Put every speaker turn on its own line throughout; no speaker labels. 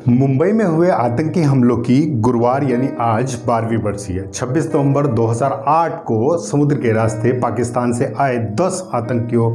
मुंबई में हुए आतंकी हमलों की गुरुवार यानी आज 12वीं बरसी है। 26 नवंबर 2008 को समुद्र के रास्ते पाकिस्तान से आए 10 आतंकियों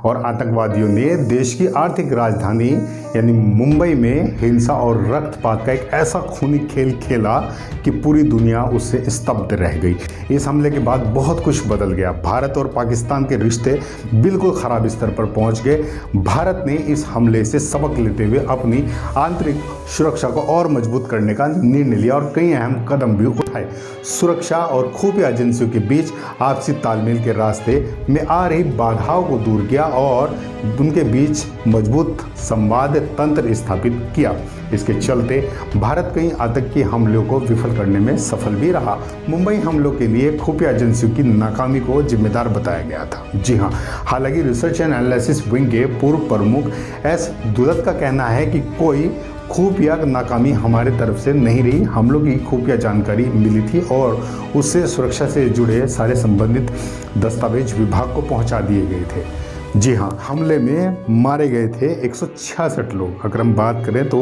और आतंकवादियों ने देश की आर्थिक राजधानी यानी मुंबई में हिंसा और रक्तपात का एक ऐसा खूनी खेल खेला कि पूरी दुनिया उससे स्तब्ध रह गई। इस हमले के बाद बहुत कुछ बदल गया। भारत और पाकिस्तान के रिश्ते बिल्कुल खराब स्तर पर पहुंच गए। भारत ने इस हमले से सबक लेते हुए अपनी आंतरिक सुरक्षा को और मजबूत करने का निर्णय लिया और कई अहम कदम भी उठाए। सुरक्षा और खुफिया एजेंसियों के बीच आपसी तालमेल के रास्ते में आ रही बाधाओं को दूर किया और उनके बीच मजबूत संवाद तंत्र स्थापित किया। इसके चलते भारत कई आतंकी हमलों को विफल करने में सफल भी रहा। मुंबई हमलों के लिए खुफिया एजेंसियों की नाकामी को जिम्मेदार बताया गया था। जी हाँ, हालांकि रिसर्च एंड एनालिसिस विंग के पूर्व प्रमुख एस दुलत का कहना है कि कोई खुफिया नाकामी हमारे तरफ से नहीं रही। हमलों की खुफिया जानकारी मिली थी और उससे सुरक्षा से जुड़े सारे संबंधित दस्तावेज विभाग को पहुंचा दिए गए थे। जी हाँ, हमले में मारे गए थे 166 लोग। अगर हम बात करें तो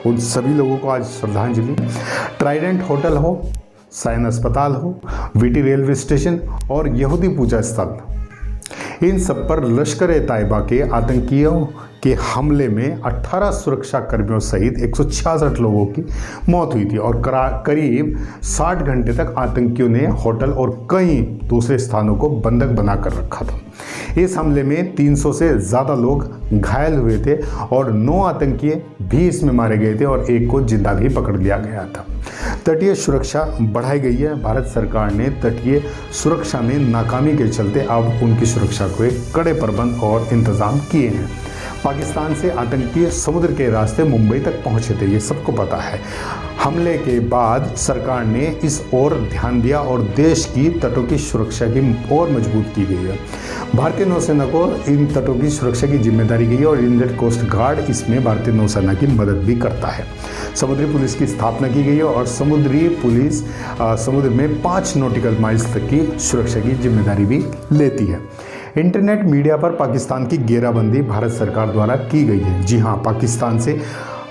उन सभी लोगों को आज श्रद्धांजलि। ट्राइडेंट होटल हो, साइन अस्पताल हो, वीटी रेलवे स्टेशन और यहूदी पूजा स्थल, इन सब पर लश्कर ए तैयबा के आतंकियों के हमले में 18 सुरक्षा कर्मियों सहित 166 लोगों की मौत हुई थी और करीब 60 घंटे तक आतंकियों ने होटल और कई दूसरे स्थानों को बंधक बनाकर रखा था। इस हमले में 300 से ज़्यादा लोग घायल हुए थे और 9 आतंकी भी इसमें मारे गए थे और एक को जिंदा भी पकड़ लिया गया था। तटीय सुरक्षा बढ़ाई गई है। भारत सरकार ने तटीय सुरक्षा में नाकामी के चलते अब उनकी सुरक्षा को एक कड़े प्रबंध और इंतजाम किए हैं। पाकिस्तान से आतंकी समुद्र के रास्ते मुंबई तक पहुंचे थे, ये सबको पता है। हमले के बाद सरकार ने इस ओर ध्यान दिया और देश की तटों की सुरक्षा की और मजबूत की गई है। भारतीय नौसेना को इन तटों की सुरक्षा की जिम्मेदारी दी है और इंडियन कोस्ट गार्ड इसमें भारतीय नौसेना की मदद भी करता है। समुद्री पुलिस की स्थापना की गई है और समुद्री पुलिस समुद्र में 5 नॉटिकल माइल्स तक की सुरक्षा की जिम्मेदारी भी लेती है। इंटरनेट मीडिया पर पाकिस्तान की घेराबंदी भारत सरकार द्वारा की गई है। जी हाँ, पाकिस्तान से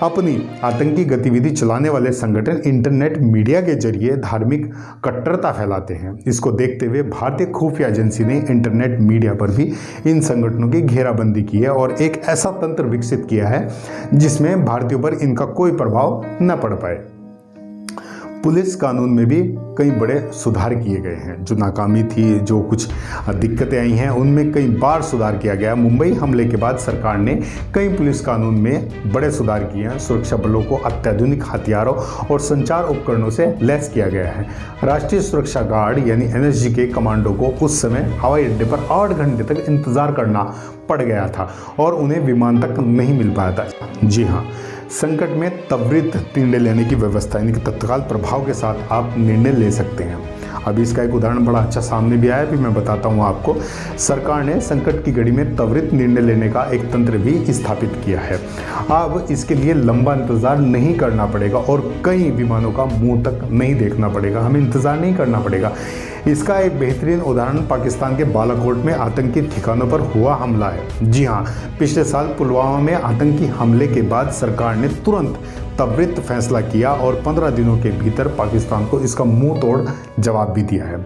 अपनी आतंकी गतिविधि चलाने वाले संगठन इंटरनेट मीडिया के जरिए धार्मिक कट्टरता फैलाते हैं। इसको देखते हुए भारतीय खुफिया एजेंसी ने इंटरनेट मीडिया पर भी इन संगठनों की घेराबंदी की है और एक ऐसा तंत्र विकसित किया है जिसमें भारतीयों पर इनका कोई प्रभाव न पड़ पाए। पुलिस कानून में भी कई बड़े सुधार किए गए हैं। जो नाकामी थी, जो कुछ दिक्कतें आई हैं, उनमें कई बार सुधार किया गया। मुंबई हमले के बाद सरकार ने कई पुलिस कानून में बड़े सुधार किए हैं। सुरक्षा बलों को अत्याधुनिक हथियारों और संचार उपकरणों से लैस किया गया है। राष्ट्रीय सुरक्षा गार्ड यानी एनएसजी के कमांडो को उस समय हवाई अड्डे पर 8 घंटे तक इंतजार करना पड़ गया था और उन्हें विमान तक नहीं मिल पाया था। जी हाँ, संकट में त्वरित निर्णय लेने की व्यवस्था यानी कि तत्काल प्रभाव के साथ आप निर्णय ले सकते हैं। अभी इसका एक उदाहरण बड़ा अच्छा सामने भी आया, भी मैं बताता हूँ आपको। सरकार ने संकट की घड़ी में त्वरित निर्णय लेने का एक तंत्र भी स्थापित किया है। अब इसके लिए लंबा इंतजार नहीं करना पड़ेगा और कई विमानों का मुंह तक नहीं देखना पड़ेगा। हमें इंतजार नहीं करना पड़ेगा। इसका एक बेहतरीन उदाहरण पाकिस्तान के बालाकोट में आतंकी ठिकानों पर हुआ हमला है। जी हाँ, पिछले साल पुलवामा में आतंकी हमले के बाद सरकार ने तुरंत त्वरित फैसला किया और 15 दिनों के भीतर पाकिस्तान को इसका मुंह तोड़ जवाब भी दिया है।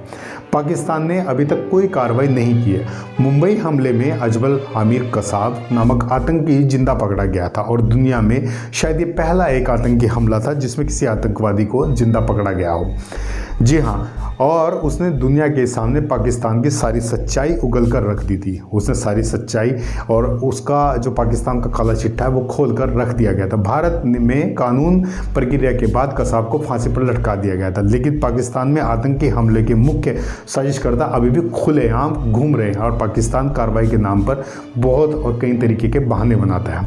पाकिस्तान ने अभी तक कोई कार्रवाई नहीं की है। मुंबई हमले में अजमल आमिर कसाब नामक आतंकी जिंदा पकड़ा गया था और दुनिया में शायद ये पहला एक आतंकी हमला था जिसमें किसी आतंकवादी को जिंदा पकड़ा गया हो। जी हाँ, और उसने दुनिया के सामने पाकिस्तान की सारी सच्चाई उगल कर रख दी थी। उसने सारी सच्चाई और उसका जो पाकिस्तान का काला चिट्ठा है वो खोल कर रख दिया गया था। भारत में कानून प्रक्रिया के बाद कसाब को फांसी पर लटका दिया गया था, लेकिन पाकिस्तान में आतंकी हमले के मुख्य साजिशकर्ता अभी भी खुलेआम घूम रहे हैं और पाकिस्तान कार्रवाई के नाम पर बहुत और कई तरीके के बहाने बनाता है।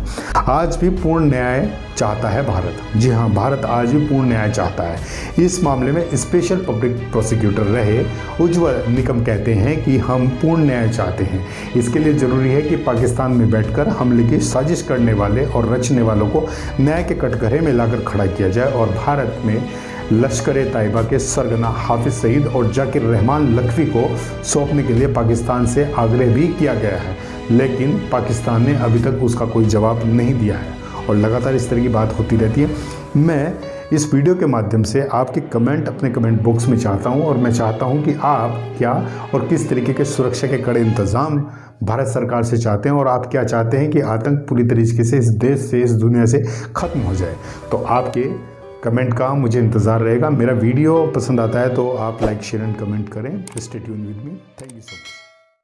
आज भी पूर्ण न्याय चाहता है भारत। जी हाँ, भारत आज भी पूर्ण न्याय चाहता है। इस मामले में स्पेशल पब्लिक प्रोसिक्यूटर रहे उज्ज्वल निकम कहते हैं कि हम पूर्ण न्याय चाहते हैं। इसके लिए जरूरी है कि पाकिस्तान में बैठकर हमले की साजिश करने वाले और रचने वालों को न्याय के कटघरे में लाकर खड़ा किया जाए और भारत में लश्कर ए तैयबा के सरगना हाफिज सईद और जाकिर रहमान लखवी को सौंपने के लिए पाकिस्तान से आग्रह भी किया गया है, लेकिन पाकिस्तान ने अभी तक उसका कोई जवाब नहीं दिया है और लगातार इस तरह की बात होती रहती है। मैं इस वीडियो के माध्यम से आपके कमेंट अपने कमेंट बॉक्स में चाहता हूं और मैं चाहता हूं कि आप क्या और किस तरीके के सुरक्षा के कड़े इंतज़ाम भारत सरकार से चाहते हैं और आप क्या चाहते हैं कि आतंक पूरी तरीके से इस देश से, इस दुनिया से ख़त्म हो जाए। तो आपके कमेंट का मुझे इंतज़ार रहेगा। मेरा वीडियो पसंद आता है तो आप लाइक शेयर एंड कमेंट करें। Stay tune with me. Thank you so much.